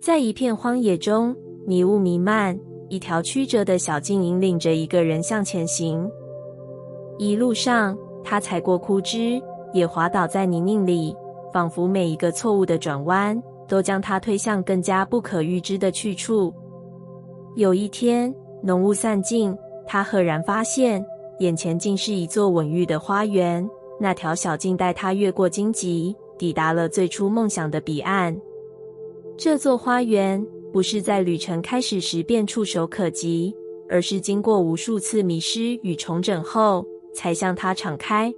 在一片荒野中，迷雾弥漫，一条曲折的小径引领着一个人向前行。一路上，他踩过枯枝，也滑倒在泥泞里，仿佛每一个错误的转弯都将他推向更加不可预知的去处。有一天，浓雾散尽，他赫然发现眼前竟是一座稳郁的花园，那条小径带他越过荆棘，抵达了最初梦想的彼岸。这座花园不是在旅程开始时便触手可及，而是经过无数次迷失与重整后才向他敞开。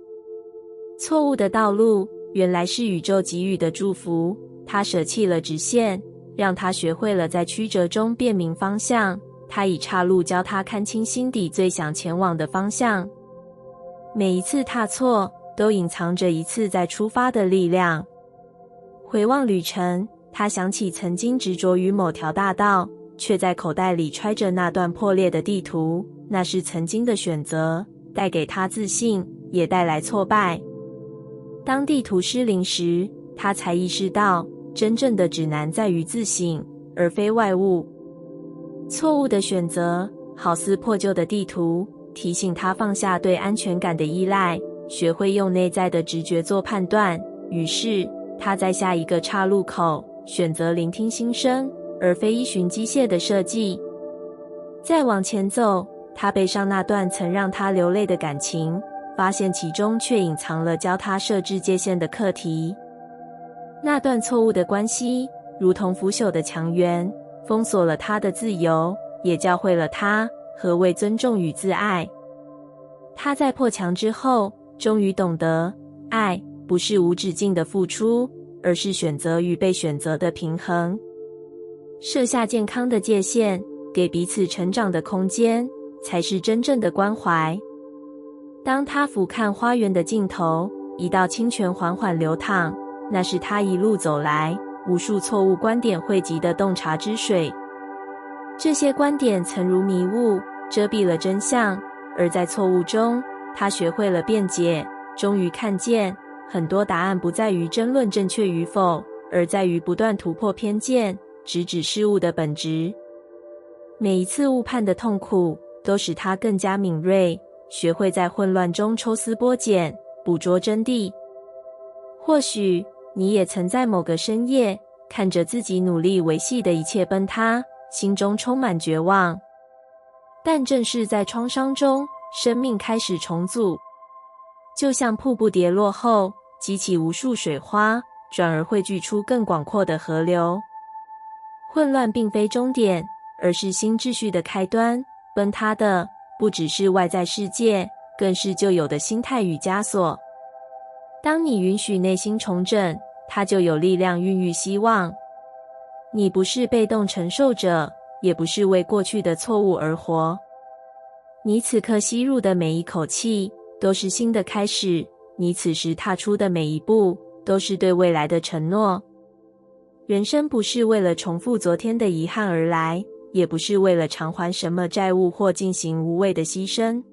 错误的道路原来是宇宙给予的祝福，他舍弃了直线，让他学会了在曲折中辨明方向，他以岔路教他看清心底最想前往的方向。每一次踏错都隐藏着一次再出发的力量。回望旅程，他想起曾经执着于某条大道，却在口袋里揣着那段破裂的地图，那是曾经的选择，带给他自信，也带来挫败。当地图失灵时，他才意识到真正的指南在于自省，而非外物。错误的选择好似破旧的地图，提醒他放下对安全感的依赖，学会用内在的直觉做判断。于是他在下一个岔路口选择聆听心声，而非依循机械的设计。再往前走，他背上那段曾让他流泪的感情，发现其中却隐藏了教他设置界限的课题。那段错误的关系如同腐朽的墙垣，封锁了他的自由，也教会了他何谓尊重与自爱。他在破墙之后终于懂得，爱不是无止境的付出，而是选择与被选择的平衡。设下健康的界限，给彼此成长的空间，才是真正的关怀。当他俯瞰花园的尽头，一道清泉缓缓流淌，那是他一路走来无数错误观点汇集的洞察之水。这些观点曾如迷雾，遮蔽了真相，而在错误中，他学会了辩解，终于看见很多答案不在于争论正确与否，而在于不断突破偏见，直指事物的本质。每一次误判的痛苦都使他更加敏锐，学会在混乱中抽丝剥茧，捕捉真谛。或许你也曾在某个深夜，看着自己努力维系的一切崩塌，心中充满绝望。但正是在创伤中，生命开始重组。就像瀑布跌落后激起无数水花，转而汇聚出更广阔的河流。混乱并非终点，而是新秩序的开端。崩塌的不只是外在世界，更是旧有的心态与枷锁。当你允许内心重整，它就有力量孕育希望。你不是被动承受者，也不是为过去的错误而活。你此刻吸入的每一口气都是新的开始，你此时踏出的每一步都是对未来的承诺。人生不是为了重复昨天的遗憾而来，也不是为了偿还什么债务或进行无谓的牺牲。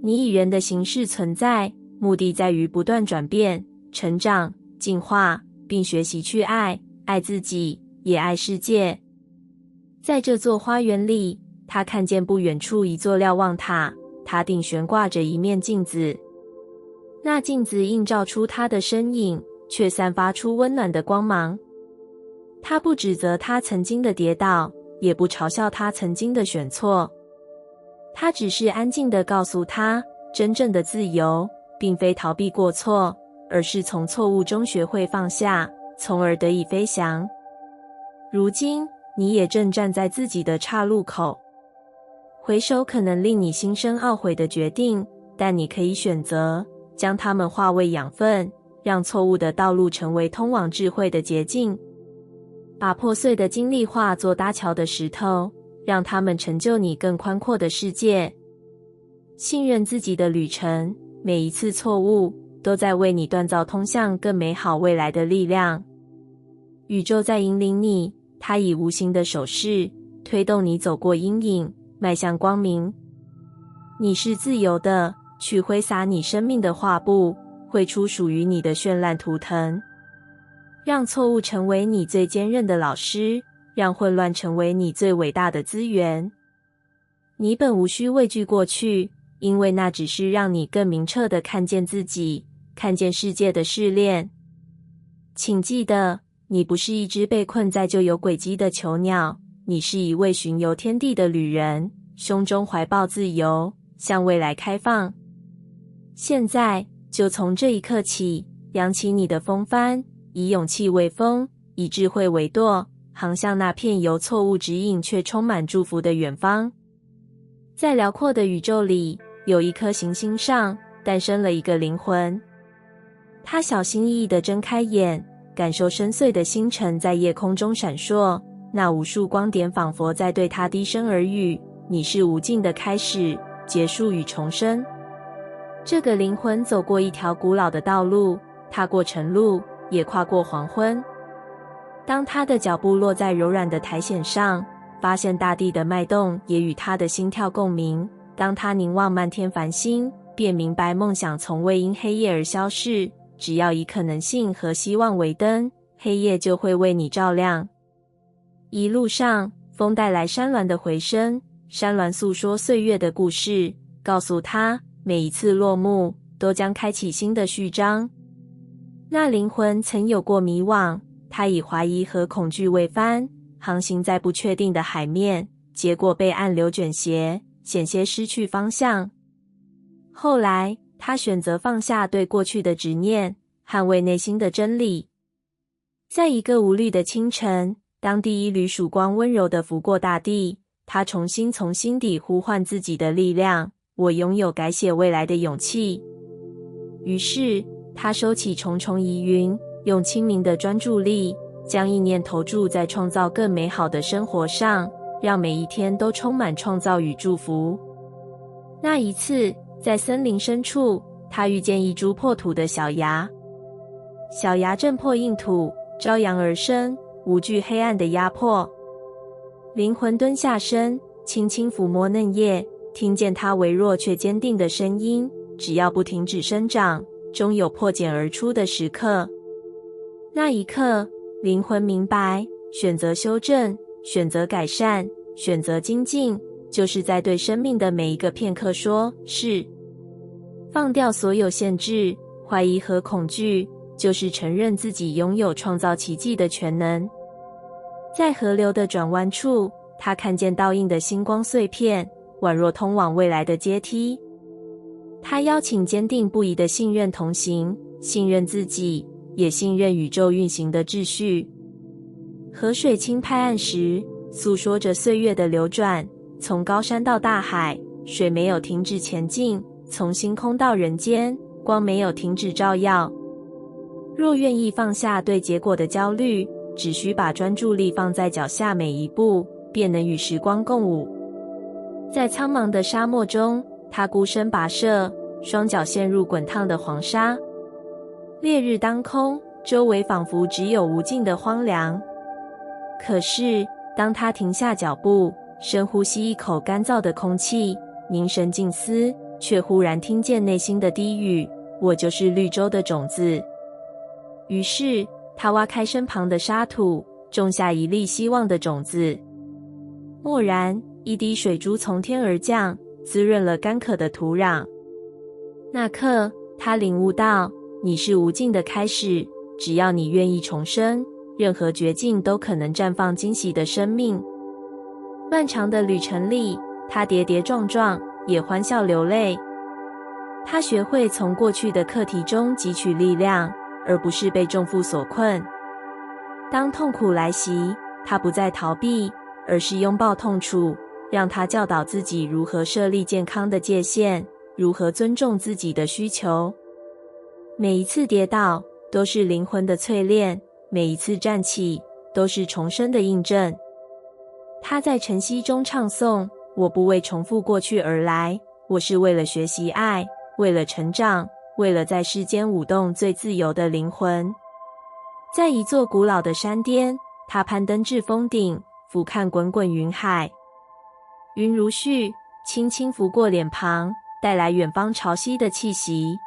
你以人的形式存在，目的在于不断转变、成长、进化，并学习去爱自己，也爱世界。在这座花园里，他看见不远处一座瞭望塔，塔顶悬挂着一面镜子。那镜子映照出他的身影，却散发出温暖的光芒。他不指责他曾经的跌倒，也不嘲笑他曾经的选错。他只是安静地告诉他，真正的自由并非逃避过错，而是从错误中学会放下，从而得以飞翔。如今，你也正站在自己的岔路口，回首可能令你心生懊悔的决定，但你可以选择将它们化为养分，让错误的道路成为通往智慧的捷径。把破碎的经历化作搭桥的石头，让它们成就你更宽阔的世界。信任自己的旅程，每一次错误都在为你锻造通向更美好未来的力量。宇宙在引领你，它以无形的手势推动你走过阴影，迈向光明。你是自由的，去挥洒你生命的画布，绘出属于你的绚烂图腾。让错误成为你最坚韧的老师，让混乱成为你最伟大的资源。你本无需畏惧过去，因为那只是让你更明澈地看见自己，看见世界的试炼。请记得，你不是一只被困在旧有轨迹的囚鸟，你是一位巡游天地的旅人，胸中怀抱自由，向未来开放。现在，就从这一刻起，扬起你的风帆，以勇气为风，以智慧为舵，航向那片由错误指引却充满祝福的远方。在辽阔的宇宙里，有一颗行星上诞生了一个灵魂。他小心翼翼地睁开眼，感受深邃的星辰在夜空中闪烁，那无数光点仿佛在对他低声耳语：你是无尽的开始、结束与重生。这个灵魂走过一条古老的道路，踏过晨露，也跨过黄昏。当他的脚步落在柔软的苔藓上，发现大地的脉动也与他的心跳共鸣。当他凝望漫天繁星，便明白梦想从未因黑夜而消逝。只要以可能性和希望为灯，黑夜就会为你照亮。一路上，风带来山峦的回声，山峦诉说岁月的故事，告诉他每一次落幕都将开启新的序章。那灵魂曾有过迷惘，他以怀疑和恐惧为帆，航行在不确定的海面，结果被暗流卷挟，险些失去方向。后来，他选择放下对过去的执念，捍卫内心的真理。在一个无虑的清晨，当第一缕曙光温柔地拂过大地，他重新从心底呼唤自己的力量：我拥有改写未来的勇气。于是，他收起重重疑云，用清明的专注力，将意念投注在创造更美好的生活上，让每一天都充满创造与祝福。那一次，在森林深处，他遇见一株破土的小芽。小芽震破硬土，朝阳而生，无惧黑暗的压迫。灵魂蹲下身，轻轻抚摸嫩叶，听见它微弱却坚定的声音：只要不停止生长，终有破茧而出的时刻。那一刻，灵魂明白，选择修正，选择改善，选择精进，就是在对生命的每一个片刻说是。放掉所有限制、怀疑和恐惧，就是承认自己拥有创造奇迹的全能。在河流的转弯处，他看见倒映的星光碎片，宛若通往未来的阶梯。他邀请坚定不移的信任同行，信任自己，也信任宇宙运行的秩序。河水轻拍岸石，诉说着岁月的流转，从高山到大海，水没有停止前进，从星空到人间，光没有停止照耀。若愿意放下对结果的焦虑，只需把专注力放在脚下每一步，便能与时光共舞。在苍茫的沙漠中，他孤身跋涉，双脚陷入滚烫的黄沙。烈日当空，周围仿佛只有无尽的荒凉。可是，当他停下脚步，深呼吸一口干燥的空气，凝神静思，却忽然听见内心的低语：我就是绿洲的种子。于是，他挖开身旁的沙土，种下一粒希望的种子。蓦然，一滴水珠从天而降，滋润了干渴的土壤。那刻，他领悟到，你是无尽的开始，只要你愿意重生，任何绝境都可能绽放惊喜的生命。漫长的旅程里，他跌跌撞撞，也欢笑流泪。他学会从过去的课题中汲取力量，而不是被重负所困。当痛苦来袭，他不再逃避，而是拥抱痛楚，让他教导自己如何设立健康的界限，如何尊重自己的需求。每一次跌倒都是灵魂的淬炼，每一次站起都是重生的印证。他在晨曦中唱诵：我不为重复过去而来，我是为了学习爱，为了成长，为了在世间舞动最自由的灵魂。在一座古老的山巅，他攀登至峰顶，俯瞰滚滚云海。云如絮，轻轻拂过脸庞，带来远方潮汐的气息。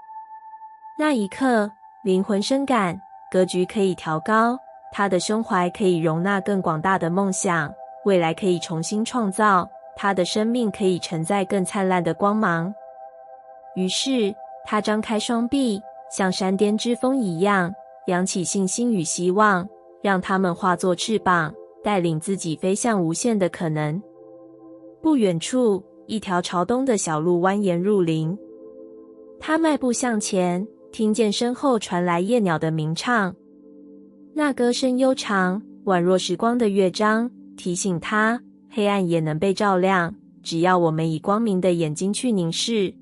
那一刻，灵魂深感格局可以调高，他的胸怀可以容纳更广大的梦想，未来可以重新创造，他的生命可以承载更灿烂的光芒。于是，他张开双臂，像山巅之风一样，扬起信心与希望，让它们化作翅膀，带领自己飞向无限的可能。不远处，一条朝东的小路蜿蜒入林。他迈步向前，听见身后传来夜鸟的鸣唱。那歌声悠长，宛若时光的乐章，提醒他，黑暗也能被照亮，只要我们以光明的眼睛去凝视。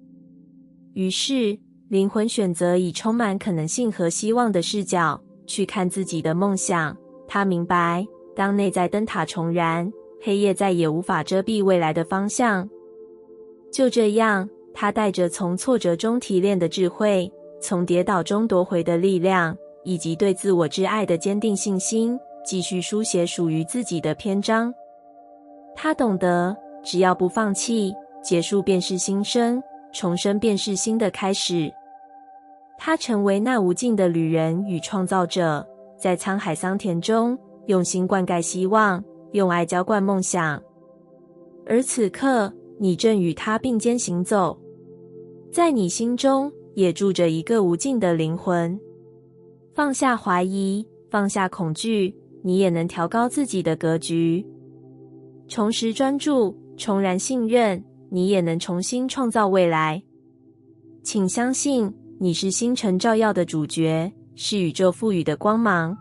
于是，灵魂选择以充满可能性和希望的视角去看自己的梦想。他明白，当内在灯塔重燃，黑夜再也无法遮蔽未来的方向。就这样，他带着从挫折中提炼的智慧，从跌倒中夺回的力量，以及对自我之爱的坚定信心，继续书写属于自己的篇章。他懂得，只要不放弃，结束便是新生，重生便是新的开始。他成为那无尽的旅人与创造者，在沧海桑田中，用心灌溉希望，用爱浇灌梦想。而此刻，你正与他并肩行走，在你心中也住着一个无尽的灵魂。放下怀疑，放下恐惧，你也能调高自己的格局。重拾专注，重燃信任，你也能重新创造未来。请相信，你是星辰照耀的主角，是宇宙赋予的光芒。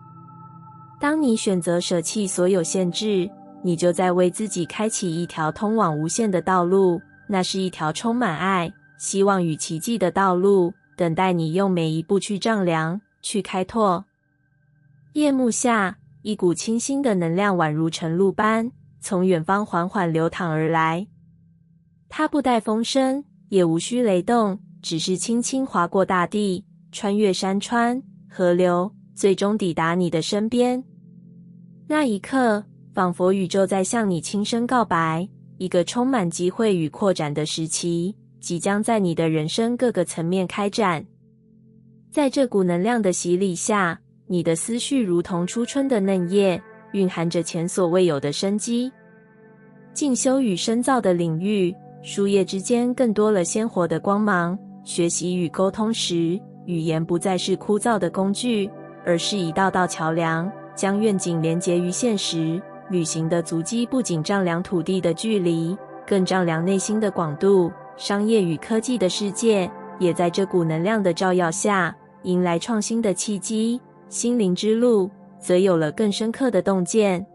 当你选择舍弃所有限制，你就在为自己开启一条通往无限的道路，那是一条充满爱、希望与奇迹的道路，等待你用每一步去丈量，去开拓。夜幕下，一股清新的能量宛如晨露般从远方缓缓流淌而来。它不带风声，也无需雷动，只是轻轻划过大地，穿越山川、河流，最终抵达你的身边。那一刻，仿佛宇宙在向你轻声告白，一个充满机会与扩展的时期，即将在你的人生各个层面开展。在这股能量的洗礼下，你的思绪如同初春的嫩叶，蕴含着前所未有的生机。进修与深造的领域，书页之间更多了鲜活的光芒。学习与沟通时，语言不再是枯燥的工具，而是一道道桥梁，将愿景连结于现实。旅行的足迹不仅丈量土地的距离，更丈量内心的广度。商业与科技的世界，也在这股能量的照耀下，迎来创新的契机。心灵之路，则有了更深刻的洞见，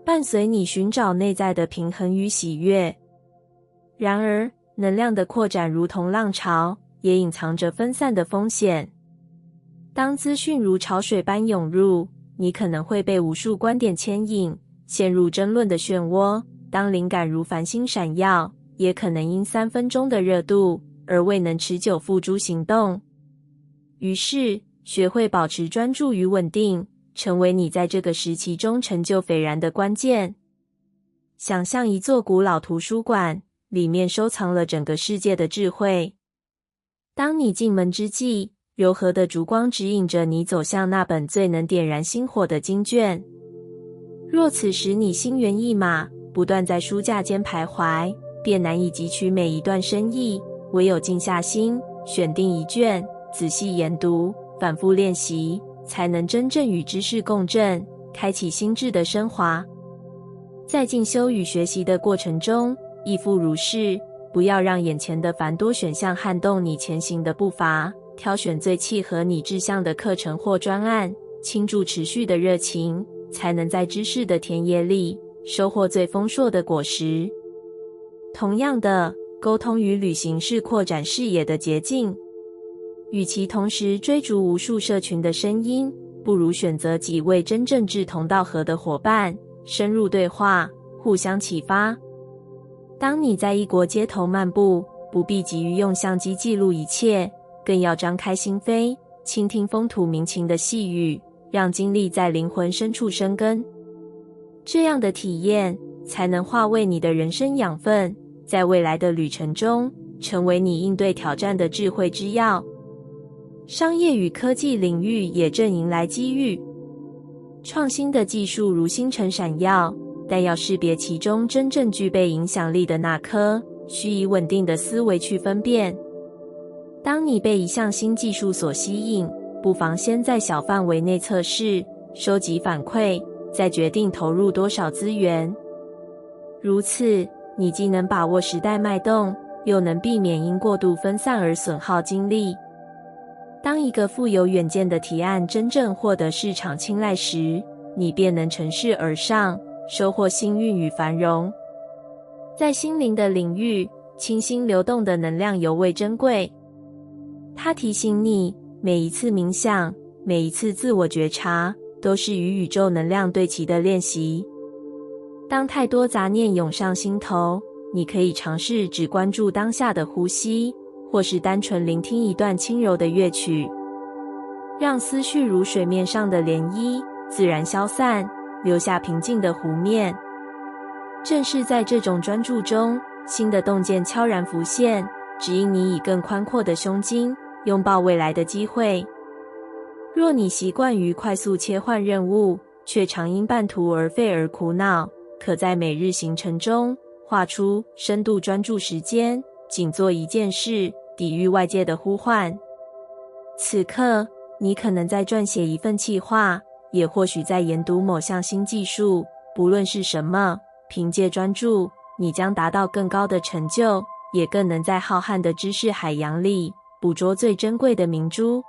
伴随你寻找内在的平衡与喜悦。然而，能量的扩展如同浪潮，也隐藏着分散的风险。当资讯如潮水般涌入，你可能会被无数观点牵引，陷入争论的漩涡。当灵感如繁星闪耀，也可能因3分钟的热度而未能持久付诸行动。于是，学会保持专注与稳定，成为你在这个时期中成就斐然的关键。想象一座古老图书馆，里面收藏了整个世界的智慧。当你进门之际，柔和的烛光指引着你走向那本最能点燃心火的经卷。若此时你心猿意马，不断在书架间徘徊，便难以汲取每一段深意。唯有静下心，选定一卷，仔细研读，反复练习，才能真正与知识共振，开启心智的升华。在进修与学习的过程中，亦复如是，不要让眼前的繁多选项撼动你前行的步伐，挑选最契合你志向的课程或专案，倾注持续的热情，才能在知识的田野里收获最丰硕的果实。同样的，沟通与旅行是扩展视野的捷径。与其同时追逐无数社群的声音，不如选择几位真正志同道合的伙伴，深入对话，互相启发。当你在异国街头漫步，不必急于用相机记录一切，更要张开心扉，倾听风土民情的细语，让经历在灵魂深处生根。这样的体验才能化为你的人生养分，在未来的旅程中，成为你应对挑战的智慧之钥。商业与科技领域也正迎来机遇。创新的技术如星辰闪耀，但要识别其中真正具备影响力的那颗，需以稳定的思维去分辨。当你被一项新技术所吸引，不妨先在小范围内测试，收集反馈，再决定投入多少资源。如此，你既能把握时代脉动，又能避免因过度分散而损耗精力。当一个富有远见的提案真正获得市场青睐时，你便能乘势而上，收获幸运与繁荣。在心灵的领域，清新流动的能量尤为珍贵。它提醒你，每一次冥想，每一次自我觉察，都是与宇宙能量对齐的练习。当太多杂念涌上心头，你可以尝试只关注当下的呼吸，或是单纯聆听一段轻柔的乐曲，让思绪如水面上的涟漪，自然消散，留下平静的湖面。正是在这种专注中，新的洞见悄然浮现，指引你以更宽阔的胸襟拥抱未来的机会。若你习惯于快速切换任务，却常因半途而废而苦恼，可在每日行程中画出深度专注时间，仅做一件事，抵御外界的呼唤。此刻，你可能在撰写一份企划，也或许在研读某项新技术，不论是什么，凭借专注，你将达到更高的成就，也更能在浩瀚的知识海洋里捕捉最珍贵的明珠。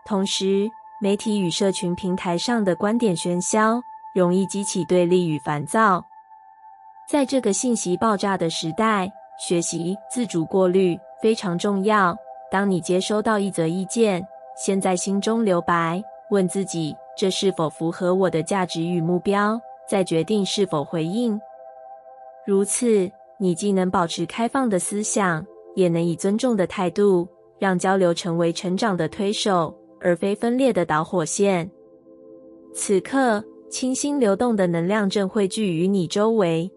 同时，媒体与社群平台上的观点喧嚣，容易激起对立与烦躁。在这个信息爆炸的时代，学习自主过滤非常重要。当你接收到一则意见，先在心中留白，问自己这是否符合我的价值与目标，再决定是否回应。如此，你既能保持开放的思想，也能以尊重的态度，让交流成为成长的推手，而非分裂的导火线。此刻，清新流动的能量正汇聚于你周围，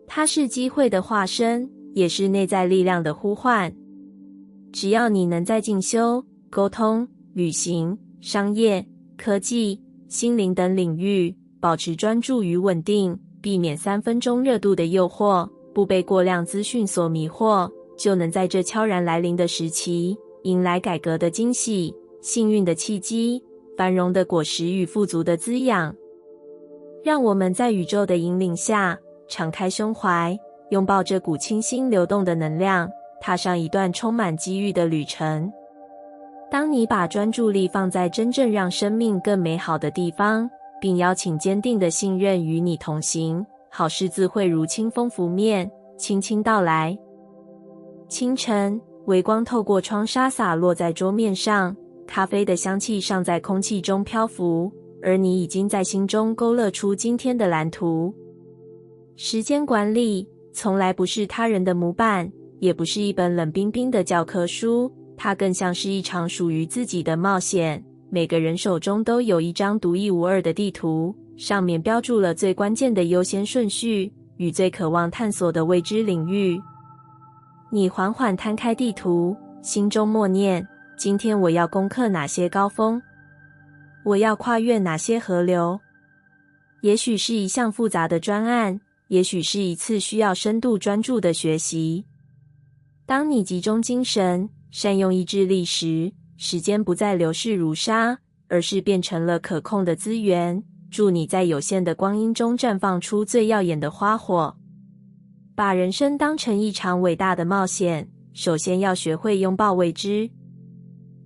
它是机会的化身，也是内在力量的呼唤。只要你能在进修、沟通、旅行、商业、科技、心灵等领域保持专注与稳定，避免3分钟热度的诱惑，不被过量资讯所迷惑，就能在这悄然来临的时期，迎来改革的惊喜、幸运的契机、繁荣的果实与富足的滋养。让我们在宇宙的引领下，敞开胸怀，拥抱这股清新流动的能量，踏上一段充满机遇的旅程。当你把专注力放在真正让生命更美好的地方，并邀请坚定的信任与你同行，好事自会如清风拂面，轻轻到来。清晨，微光透过窗纱洒落在桌面上，咖啡的香气尚在空气中漂浮，而你已经在心中勾勒出今天的蓝图。时间管理从来不是他人的模板，也不是一本冷冰冰的教科书，它更像是一场属于自己的冒险。每个人手中都有一张独一无二的地图，上面标注了最关键的优先顺序与最渴望探索的未知领域。你缓缓摊开地图，心中默念：今天我要攻克哪些高峰？我要跨越哪些河流？也许是一项复杂的专案，也许是一次需要深度专注的学习。当你集中精神，善用意志力时，时间不再流逝如沙，而是变成了可控的资源，助你在有限的光阴中绽放出最耀眼的花火。把人生当成一场伟大的冒险，首先要学会拥抱未知。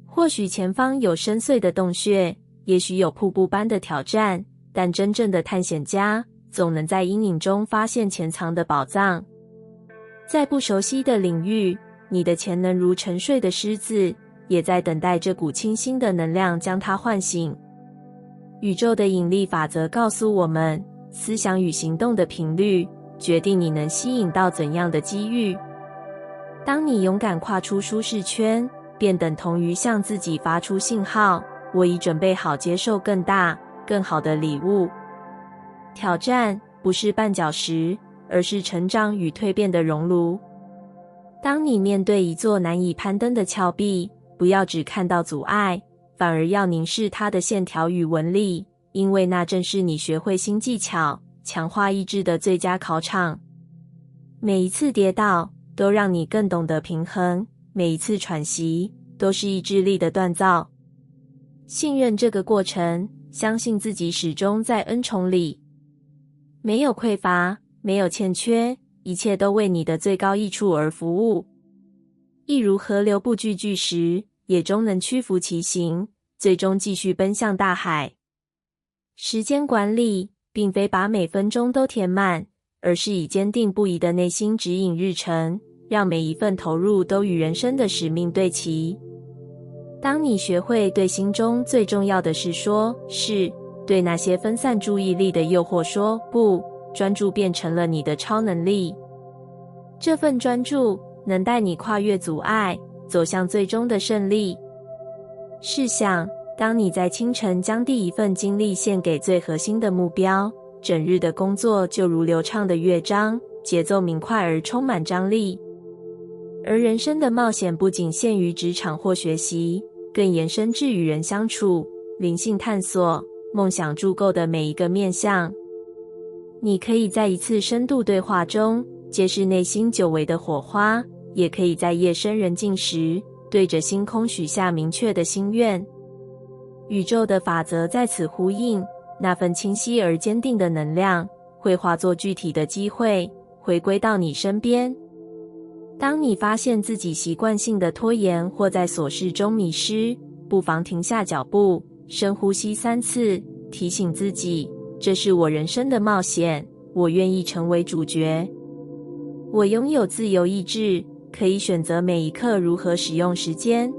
或许前方有深邃的洞穴，也许有瀑布般的挑战，但真正的探险家总能在阴影中发现潜藏的宝藏。在不熟悉的领域，你的潜能如沉睡的狮子，也在等待这股清新的能量将它唤醒。宇宙的引力法则告诉我们，思想与行动的频率决定你能吸引到怎样的机遇。当你勇敢跨出舒适圈，便等同于向自己发出信号：我已准备好接受更大、更好的礼物。挑战不是绊脚石，而是成长与蜕变的熔炉。当你面对一座难以攀登的峭壁，不要只看到阻碍，反而要凝视它的线条与纹理，因为那正是你学会新技巧、强化意志的最佳考场。每一次跌倒都让你更懂得平衡，每一次喘息都是意志力的锻造。信任这个过程，相信自己始终在恩宠里，没有匮乏，没有欠缺，一切都为你的最高益处而服务。一如河流不惧巨石，也终能屈服其形，最终继续奔向大海。时间管理并非把每分钟都填满，而是以坚定不移的内心指引日程，让每一份投入都与人生的使命对齐。当你学会对心中最重要的事说是，对那些分散注意力的诱惑说不，专注变成了你的超能力。这份专注能带你跨越阻碍，走向最终的胜利。试想，当你在清晨将第一份精力献给最核心的目标，整日的工作就如流畅的乐章，节奏明快而充满张力。而人生的冒险不仅限于职场或学习，更延伸至与人相处、灵性探索、梦想筑构的每一个面向。你可以在一次深度对话中揭示内心久违的火花，也可以在夜深人静时对着星空许下明确的心愿。宇宙的法则在此呼应，那份清晰而坚定的能量会化作具体的机会，回归到你身边。当你发现自己习惯性的拖延或在琐事中迷失，不妨停下脚步，深呼吸3次，提醒自己，这是我人生的冒险，我愿意成为主角。我拥有自由意志，可以选择每一刻如何使用时间。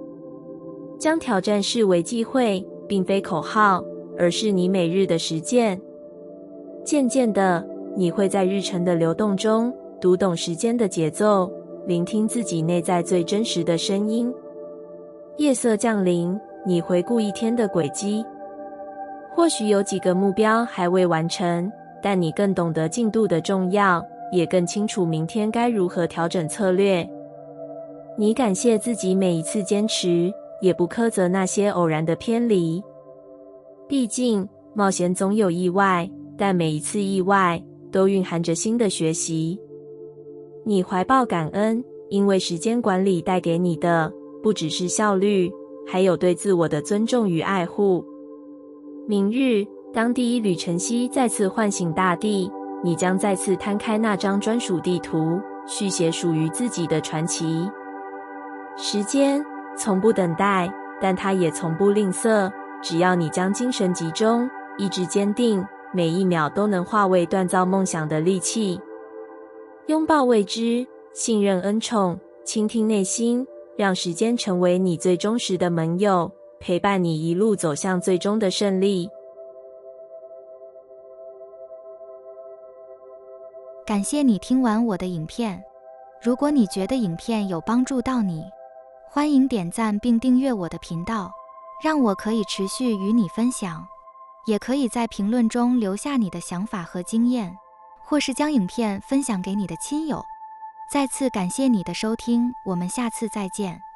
将挑战视为机会，并非口号，而是你每日的实践。渐渐的，你会在日程的流动中读懂时间的节奏，聆听自己内在最真实的声音。夜色降临，你回顾一天的轨迹，或许有几个目标还未完成，但你更懂得进度的重要，也更清楚明天该如何调整策略。你感谢自己每一次坚持，也不苛责那些偶然的偏离。毕竟，冒险总有意外，但每一次意外都蕴含着新的学习。你怀抱感恩，因为时间管理带给你的不只是效率，还有对自我的尊重与爱护。明日，当第一缕晨曦再次唤醒大地，你将再次摊开那张专属地图，续写属于自己的传奇。时间从不等待，但它也从不吝啬，只要你将精神集中，意志坚定，每一秒都能化为锻造梦想的利器。拥抱未知，信任恩宠，倾听内心，让时间成为你最忠实的盟友，陪伴你一路走向最终的胜利。感谢你听完我的影片。如果你觉得影片有帮助到你，欢迎点赞并订阅我的频道，让我可以持续与你分享。也可以在评论中留下你的想法和经验，或是将影片分享给你的亲友。再次感谢你的收听，我们下次再见。